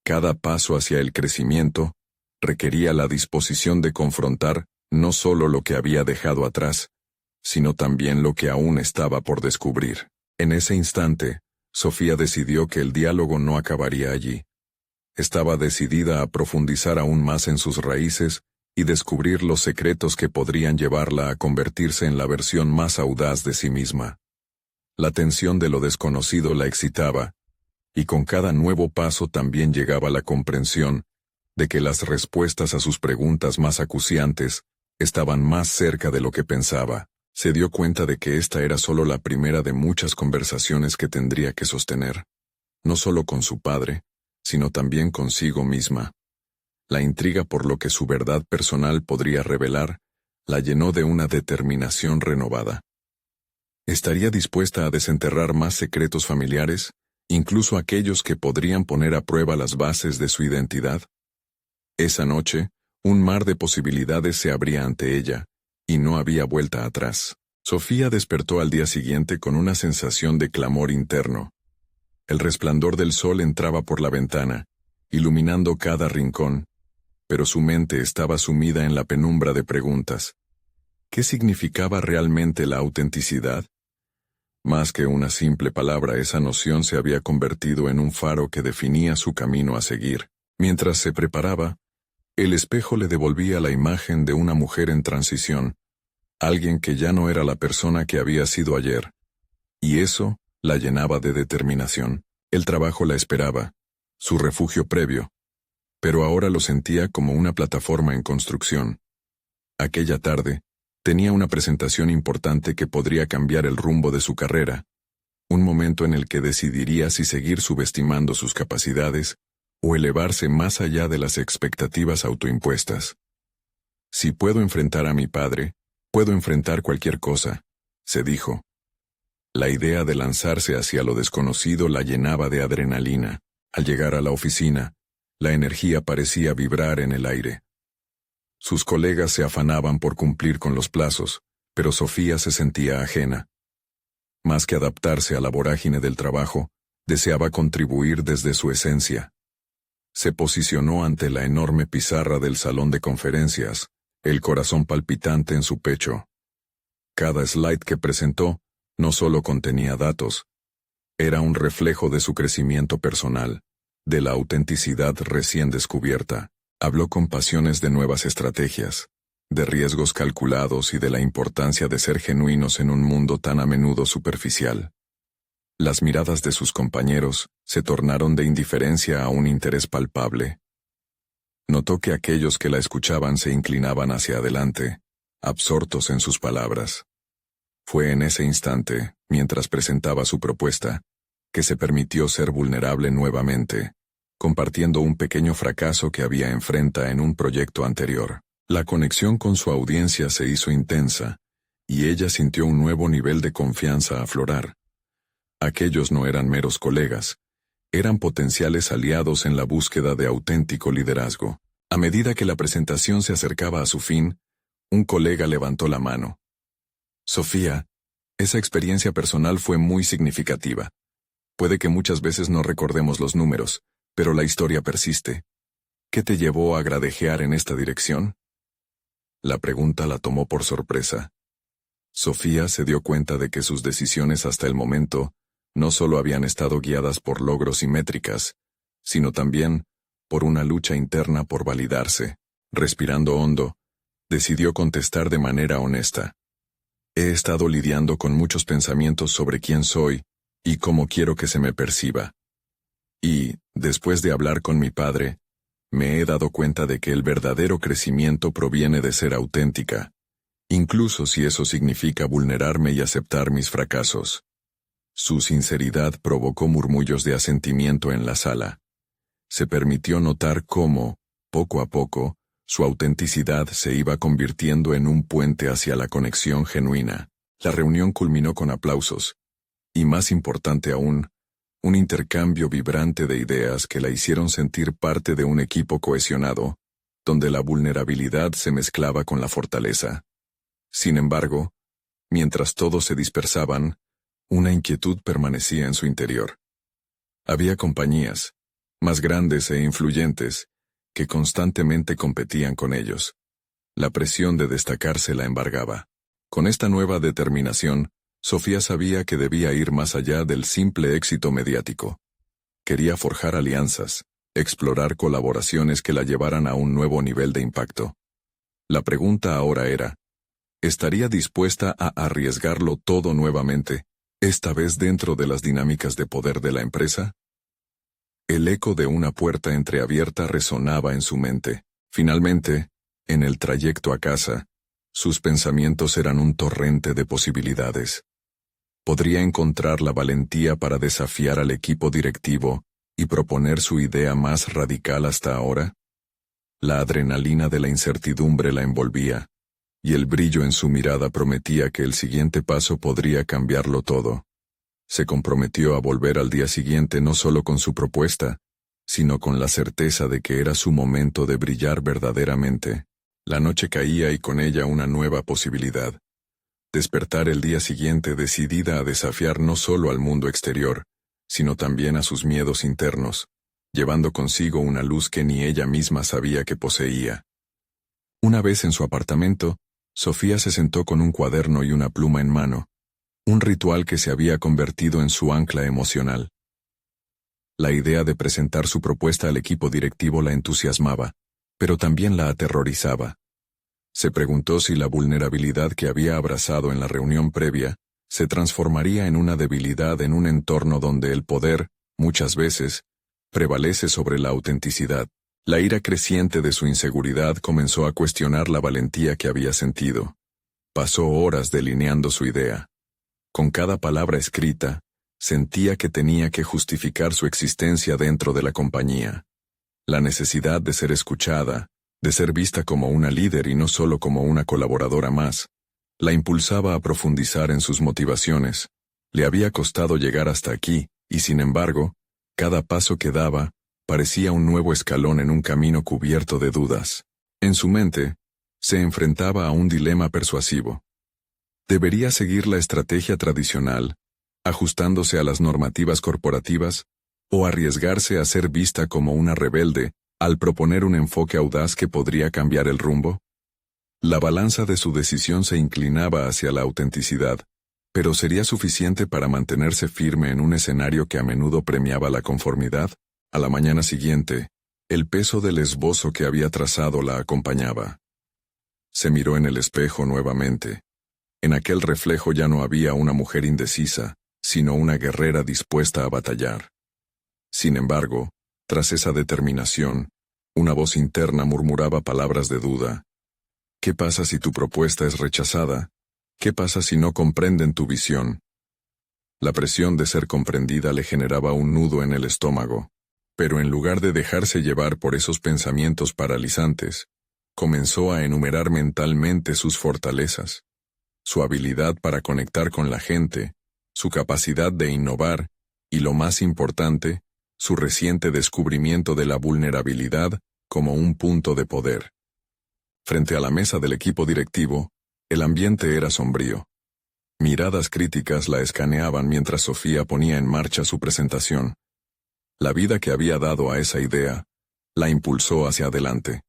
[SPEAKER 1] Cada paso hacia el crecimiento requería la disposición de confrontar no solo lo que había dejado atrás, sino también lo que aún estaba por descubrir. En ese instante, Sofía decidió que el diálogo no acabaría allí. Estaba decidida a profundizar aún más en sus raíces y descubrir los secretos que podrían llevarla a convertirse en la versión más audaz de sí misma. La tensión de lo desconocido la excitaba, y con cada nuevo paso también llegaba la comprensión de que las respuestas a sus preguntas más acuciantes estaban más cerca de lo que pensaba. Se dio cuenta de que esta era solo la primera de muchas conversaciones que tendría que sostener, no solo con su padre, sino también consigo misma. La intriga por lo que su verdad personal podría revelar la llenó de una determinación renovada. ¿Estaría dispuesta a desenterrar más secretos familiares, incluso aquellos que podrían poner a prueba las bases de su identidad? Esa noche, un mar de posibilidades se abría ante ella, y no había vuelta atrás. Sofía despertó al día siguiente con una sensación de clamor interno. El resplandor del sol entraba por la ventana, iluminando cada rincón, pero su mente estaba sumida en la penumbra de preguntas. ¿Qué significaba realmente la autenticidad? Más que una simple palabra, esa noción se había convertido en un faro que definía su camino a seguir. Mientras se preparaba, el espejo le devolvía la imagen de una mujer en transición, alguien que ya no era la persona que había sido ayer, y eso la llenaba de determinación. El trabajo la esperaba, su refugio previo, pero ahora lo sentía como una plataforma en construcción. Aquella tarde, tenía una presentación importante que podría cambiar el rumbo de su carrera, un momento en el que decidiría si seguir subestimando sus capacidades o elevarse más allá de las expectativas autoimpuestas. Si puedo enfrentar a mi padre, puedo enfrentar cualquier cosa, se dijo. La idea de lanzarse hacia lo desconocido la llenaba de adrenalina. Al llegar a la oficina, la energía parecía vibrar en el aire. Sus colegas se afanaban por cumplir con los plazos, pero Sofía se sentía ajena. Más que adaptarse a la vorágine del trabajo, deseaba contribuir desde su esencia. Se posicionó ante la enorme pizarra del salón de conferencias, el corazón palpitante en su pecho. Cada slide que presentó no solo contenía datos, era un reflejo de su crecimiento personal, de la autenticidad recién descubierta. Habló con pasiones de nuevas estrategias, de riesgos calculados y de la importancia de ser genuinos en un mundo tan a menudo superficial. Las miradas de sus compañeros se tornaron de indiferencia a un interés palpable. Notó que aquellos que la escuchaban se inclinaban hacia adelante, absortos en sus palabras. Fue en ese instante, mientras presentaba su propuesta, que se permitió ser vulnerable nuevamente, compartiendo un pequeño fracaso que había enfrentado en un proyecto anterior. La conexión con su audiencia se hizo intensa, y ella sintió un nuevo nivel de confianza aflorar. Aquellos no eran meros colegas, eran potenciales aliados en la búsqueda de auténtico liderazgo. A medida que la presentación se acercaba a su fin, un colega levantó la mano. Sofía, esa experiencia personal fue muy significativa. Puede que muchas veces no recordemos los números, pero la historia persiste. ¿Qué te llevó a gradejear en esta dirección? La pregunta la tomó por sorpresa. Sofía se dio cuenta de que sus decisiones hasta el momento no solo habían estado guiadas por logros y métricas, sino también por una lucha interna por validarse. Respirando hondo, decidió contestar de manera honesta. He estado lidiando con muchos pensamientos sobre quién soy y cómo quiero que se me perciba. Y, después de hablar con mi padre, me he dado cuenta de que el verdadero crecimiento proviene de ser auténtica, incluso si eso significa vulnerarme y aceptar mis fracasos. Su sinceridad provocó murmullos de asentimiento en la sala. Se permitió notar cómo, poco a poco, su autenticidad se iba convirtiendo en un puente hacia la conexión genuina. La reunión culminó con aplausos, y más importante aún, un intercambio vibrante de ideas que la hicieron sentir parte de un equipo cohesionado, donde la vulnerabilidad se mezclaba con la fortaleza. Sin embargo, mientras todos se dispersaban, una inquietud permanecía en su interior. Había compañías, más grandes e influyentes, que constantemente competían con ellos. La presión de destacarse la embargaba. Con esta nueva determinación, Sofía sabía que debía ir más allá del simple éxito mediático. Quería forjar alianzas, explorar colaboraciones que la llevaran a un nuevo nivel de impacto. La pregunta ahora era, ¿estaría dispuesta a arriesgarlo todo nuevamente, esta vez dentro de las dinámicas de poder de la empresa? El eco de una puerta entreabierta resonaba en su mente. Finalmente, en el trayecto a casa, sus pensamientos eran un torrente de posibilidades. Podría encontrar la valentía para desafiar al equipo directivo y proponer su idea más radical hasta ahora. La adrenalina de la incertidumbre la envolvía, y el brillo en su mirada prometía que el siguiente paso podría cambiarlo todo. Se comprometió a volver al día siguiente no solo con su propuesta, sino con la certeza de que era su momento de brillar verdaderamente. La noche caía y con ella una nueva posibilidad. Despertar el día siguiente decidida a desafiar no solo al mundo exterior, sino también a sus miedos internos, llevando consigo una luz que ni ella misma sabía que poseía. Una vez en su apartamento, Sofía se sentó con un cuaderno y una pluma en mano, un ritual que se había convertido en su ancla emocional. La idea de presentar su propuesta al equipo directivo la entusiasmaba, pero también la aterrorizaba. Se preguntó si la vulnerabilidad que había abrazado en la reunión previa se transformaría en una debilidad en un entorno donde el poder, muchas veces, prevalece sobre la autenticidad. La ira creciente de su inseguridad comenzó a cuestionar la valentía que había sentido. Pasó horas delineando su idea. Con cada palabra escrita, sentía que tenía que justificar su existencia dentro de la compañía. La necesidad de ser escuchada, de ser vista como una líder y no solo como una colaboradora más, la impulsaba a profundizar en sus motivaciones. Le había costado llegar hasta aquí, y sin embargo, cada paso que daba parecía un nuevo escalón en un camino cubierto de dudas. En su mente, se enfrentaba a un dilema persuasivo. ¿Debería seguir la estrategia tradicional, ajustándose a las normativas corporativas, o arriesgarse a ser vista como una rebelde al proponer un enfoque audaz que podría cambiar el rumbo? La balanza de su decisión se inclinaba hacia la autenticidad, pero ¿sería suficiente para mantenerse firme en un escenario que a menudo premiaba la conformidad? A la mañana siguiente, el peso del esbozo que había trazado la acompañaba. Se miró en el espejo nuevamente. En aquel reflejo ya no había una mujer indecisa, sino una guerrera dispuesta a batallar. Sin embargo, tras esa determinación, una voz interna murmuraba palabras de duda. ¿Qué pasa si tu propuesta es rechazada? ¿Qué pasa si no comprenden tu visión? La presión de ser comprendida le generaba un nudo en el estómago, pero en lugar de dejarse llevar por esos pensamientos paralizantes, comenzó a enumerar mentalmente sus fortalezas, su habilidad para conectar con la gente, su capacidad de innovar y, lo más importante, su reciente descubrimiento de la vulnerabilidad como un punto de poder. Frente a la mesa del equipo directivo, el ambiente era sombrío. Miradas críticas la escaneaban mientras Sofía ponía en marcha su presentación. La vida que había dado a esa idea la impulsó hacia adelante.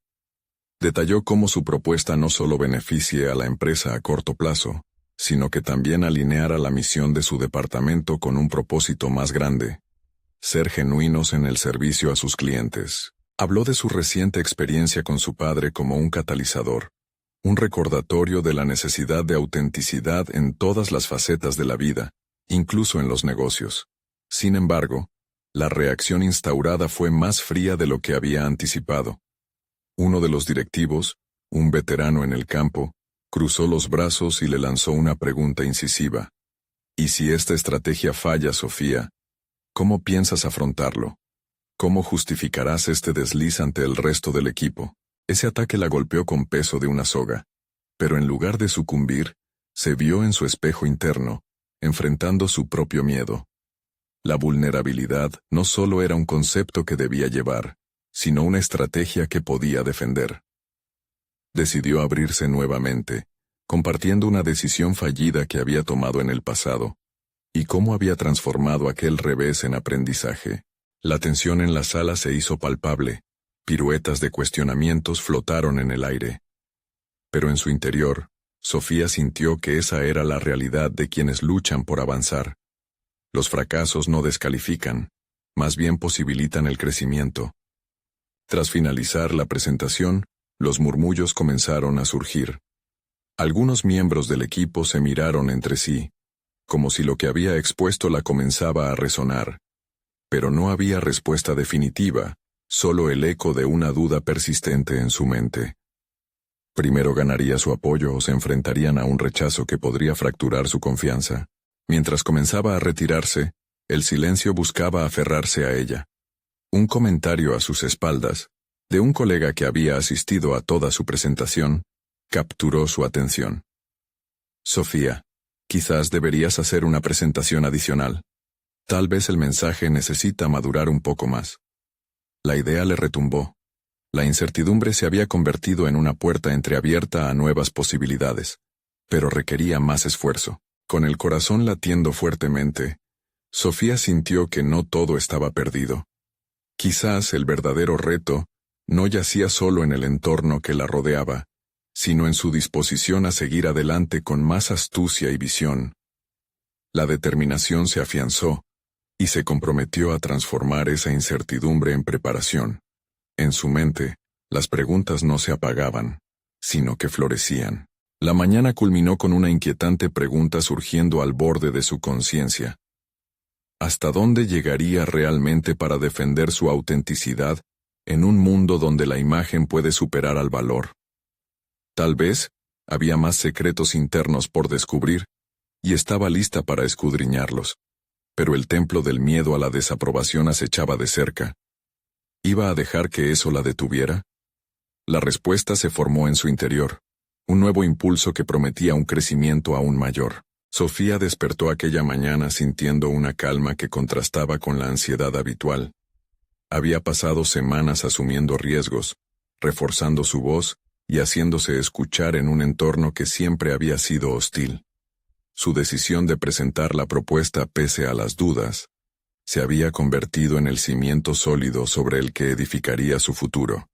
[SPEAKER 1] Detalló cómo su propuesta no solo beneficie a la empresa a corto plazo, sino que también alineara la misión de su departamento con un propósito más grande: ser genuinos en el servicio a sus clientes. Habló de su reciente experiencia con su padre como un catalizador, un recordatorio de la necesidad de autenticidad en todas las facetas de la vida, incluso en los negocios. Sin embargo, la reacción instaurada fue más fría de lo que había anticipado. Uno de los directivos, un veterano en el campo, cruzó los brazos y le lanzó una pregunta incisiva. ¿Y si esta estrategia falla, Sofía? ¿Cómo piensas afrontarlo? ¿Cómo justificarás este desliz ante el resto del equipo? Ese ataque la golpeó con peso de una soga, pero en lugar de sucumbir, se vio en su espejo interno, enfrentando su propio miedo. La vulnerabilidad no solo era un concepto que debía llevar, sino una estrategia que podía defender. Decidió abrirse nuevamente, compartiendo una decisión fallida que había tomado en el pasado, y cómo había transformado aquel revés en aprendizaje. La tensión en la sala se hizo palpable, piruetas de cuestionamientos flotaron en el aire. Pero en su interior, Sofía sintió que esa era la realidad de quienes luchan por avanzar. Los fracasos no descalifican, más bien posibilitan el crecimiento. Tras finalizar la presentación, los murmullos comenzaron a surgir. Algunos miembros del equipo se miraron entre sí, como si lo que había expuesto la comenzaba a resonar. Pero no había respuesta definitiva, solo el eco de una duda persistente en su mente. Primero ganaría su apoyo o se enfrentarían a un rechazo que podría fracturar su confianza. Mientras comenzaba a retirarse, el silencio buscaba aferrarse a ella. Un comentario a sus espaldas, de un colega que había asistido a toda su presentación, capturó su atención. Sofía, quizás deberías hacer una presentación adicional. Tal vez el mensaje necesita madurar un poco más. La idea le retumbó. La incertidumbre se había convertido en una puerta entreabierta a nuevas posibilidades, pero requería más esfuerzo. Con el corazón latiendo fuertemente, Sofía sintió que no todo estaba perdido. Quizás el verdadero reto no yacía solo en el entorno que la rodeaba, sino en su disposición a seguir adelante con más astucia y visión. La determinación se afianzó, y se comprometió a transformar esa incertidumbre en preparación. En su mente, las preguntas no se apagaban, sino que florecían. La mañana culminó con una inquietante pregunta surgiendo al borde de su conciencia. ¿Hasta dónde llegaría realmente para defender su autenticidad en un mundo donde la imagen puede superar al valor? Tal vez había más secretos internos por descubrir, y estaba lista para escudriñarlos. Pero el templo del miedo a la desaprobación acechaba de cerca. ¿Iba a dejar que eso la detuviera? La respuesta se formó en su interior, un nuevo impulso que prometía un crecimiento aún mayor. Sofía despertó aquella mañana sintiendo una calma que contrastaba con la ansiedad habitual. Había pasado semanas asumiendo riesgos, reforzando su voz y haciéndose escuchar en un entorno que siempre había sido hostil. Su decisión de presentar la propuesta pese a las dudas se había convertido en el cimiento sólido sobre el que edificaría su futuro.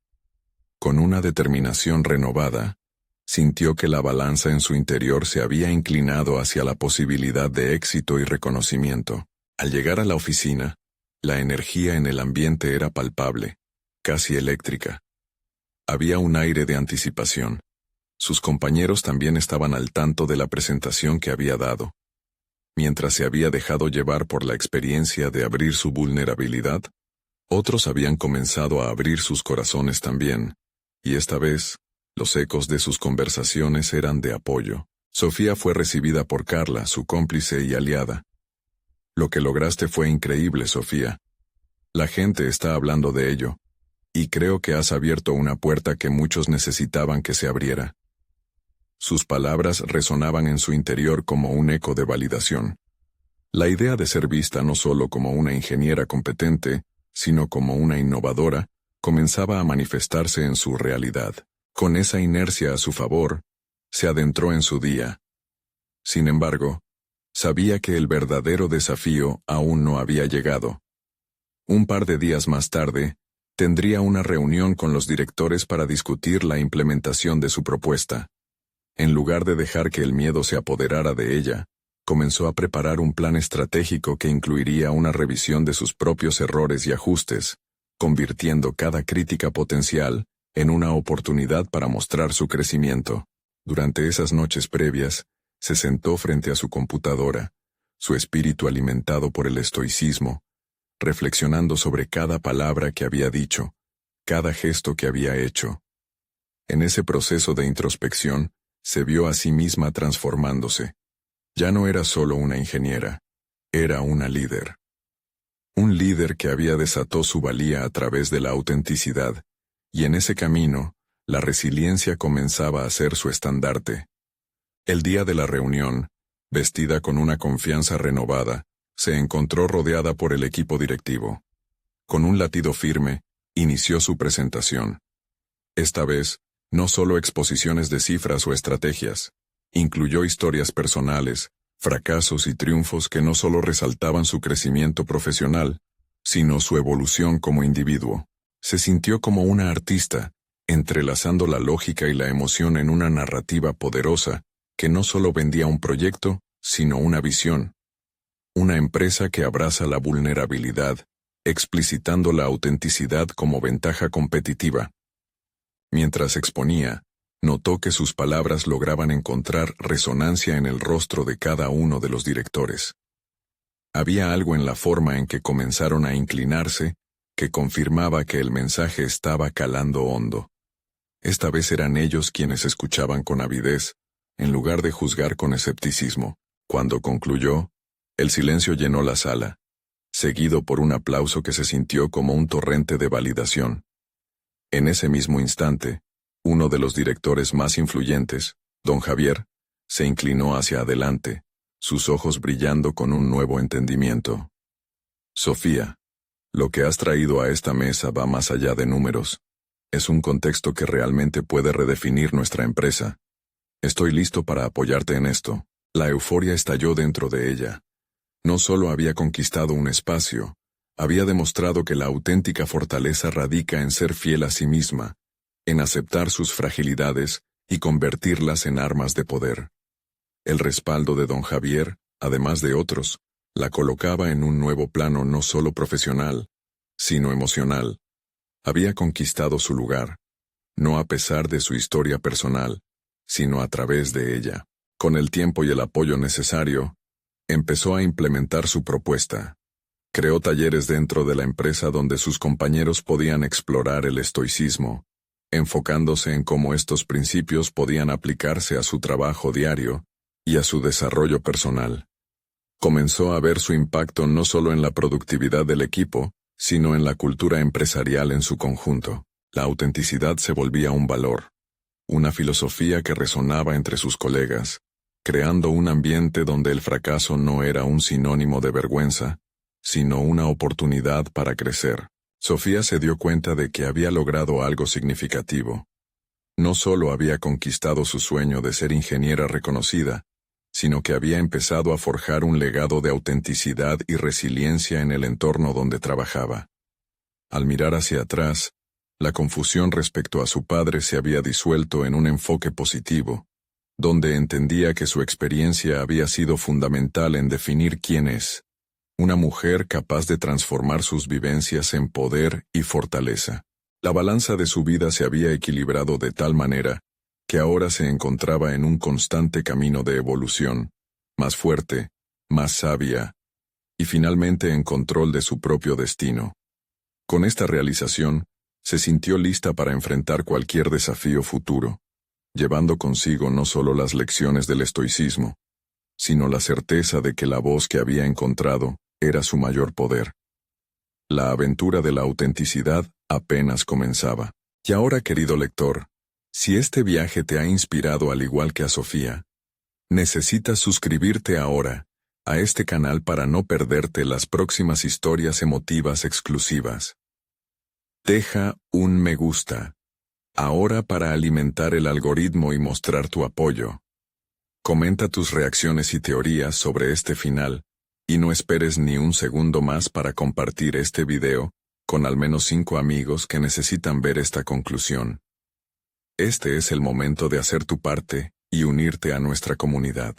[SPEAKER 1] Con una determinación renovada, sintió que la balanza en su interior se había inclinado hacia la posibilidad de éxito y reconocimiento. Al llegar a la oficina, la energía en el ambiente era palpable, casi eléctrica. Había un aire de anticipación. Sus compañeros también estaban al tanto de la presentación que había dado. Mientras se había dejado llevar por la experiencia de abrir su vulnerabilidad, otros habían comenzado a abrir sus corazones también, y esta vez, los ecos de sus conversaciones eran de apoyo. Sofía fue recibida por Carla, su cómplice y aliada. Lo que lograste fue increíble, Sofía. La gente está hablando de ello, y creo que has abierto una puerta que muchos necesitaban que se abriera. Sus palabras resonaban en su interior como un eco de validación. La idea de ser vista no solo como una ingeniera competente, sino como una innovadora, comenzaba a manifestarse en su realidad. Con esa inercia a su favor, se adentró en su día. Sin embargo, sabía que el verdadero desafío aún no había llegado. Un par de días más tarde, tendría una reunión con los directores para discutir la implementación de su propuesta. En lugar de dejar que el miedo se apoderara de ella, comenzó a preparar un plan estratégico que incluiría una revisión de sus propios errores y ajustes, convirtiendo cada crítica potencial en una oportunidad para mostrar su crecimiento. Durante esas noches previas, se sentó frente a su computadora, su espíritu alimentado por el estoicismo, reflexionando sobre cada palabra que había dicho, cada gesto que había hecho. En ese proceso de introspección, se vio a sí misma transformándose. Ya no era solo una ingeniera, era una líder. Un líder que había desatado su valía a través de la autenticidad, y en ese camino, la resiliencia comenzaba a ser su estandarte. El día de la reunión, vestida con una confianza renovada, se encontró rodeada por el equipo directivo. Con un latido firme, inició su presentación. Esta vez, no solo exposiciones de cifras o estrategias, incluyó historias personales, fracasos y triunfos que no solo resaltaban su crecimiento profesional, sino su evolución como individuo. Se sintió como una artista, entrelazando la lógica y la emoción en una narrativa poderosa, que no solo vendía un proyecto, sino una visión. Una empresa que abraza la vulnerabilidad, explicitando la autenticidad como ventaja competitiva. Mientras exponía, notó que sus palabras lograban encontrar resonancia en el rostro de cada uno de los directores. Había algo en la forma en que comenzaron a inclinarse, que confirmaba que el mensaje estaba calando hondo. Esta vez eran ellos quienes escuchaban con avidez, en lugar de juzgar con escepticismo. Cuando concluyó, el silencio llenó la sala, seguido por un aplauso que se sintió como un torrente de validación. En ese mismo instante, uno de los directores más influyentes, don Javier, se inclinó hacia adelante, sus ojos brillando con un nuevo entendimiento. Sofía, lo que has traído a esta mesa va más allá de números. Es un contexto que realmente puede redefinir nuestra empresa. Estoy listo para apoyarte en esto. La euforia estalló dentro de ella. No solo había conquistado un espacio, había demostrado que la auténtica fortaleza radica en ser fiel a sí misma, en aceptar sus fragilidades y convertirlas en armas de poder. El respaldo de don Javier, además de otros, la colocaba en un nuevo plano no solo profesional, sino emocional. Había conquistado su lugar, no a pesar de su historia personal, sino a través de ella. Con el tiempo y el apoyo necesario, empezó a implementar su propuesta. Creó talleres dentro de la empresa donde sus compañeros podían explorar el estoicismo, enfocándose en cómo estos principios podían aplicarse a su trabajo diario y a su desarrollo personal. Comenzó a ver su impacto no solo en la productividad del equipo, sino en la cultura empresarial en su conjunto. La autenticidad se volvía un valor, una filosofía que resonaba entre sus colegas, creando un ambiente donde el fracaso no era un sinónimo de vergüenza, sino una oportunidad para crecer. Sofía se dio cuenta de que había logrado algo significativo. No solo había conquistado su sueño de ser ingeniera reconocida, sino que había empezado a forjar un legado de autenticidad y resiliencia en el entorno donde trabajaba. Al mirar hacia atrás, la confusión respecto a su padre se había disuelto en un enfoque positivo, donde entendía que su experiencia había sido fundamental en definir quién es, una mujer capaz de transformar sus vivencias en poder y fortaleza. La balanza de su vida se había equilibrado de tal manera que ahora se encontraba en un constante camino de evolución, más fuerte, más sabia, y finalmente en control de su propio destino. Con esta realización, se sintió lista para enfrentar cualquier desafío futuro, llevando consigo no solo las lecciones del estoicismo, sino la certeza de que la voz que había encontrado era su mayor poder. La aventura de la autenticidad apenas comenzaba. Y ahora, querido lector, si este viaje te ha inspirado al igual que a Sofía, necesitas suscribirte ahora a este canal para no perderte las próximas historias emotivas exclusivas. Deja un me gusta ahora para alimentar el algoritmo y mostrar tu apoyo. Comenta tus reacciones y teorías sobre este final, y no esperes ni un segundo más para compartir este video con al menos 5 amigos que necesitan ver esta conclusión. Este es el momento de hacer tu parte y unirte a nuestra comunidad.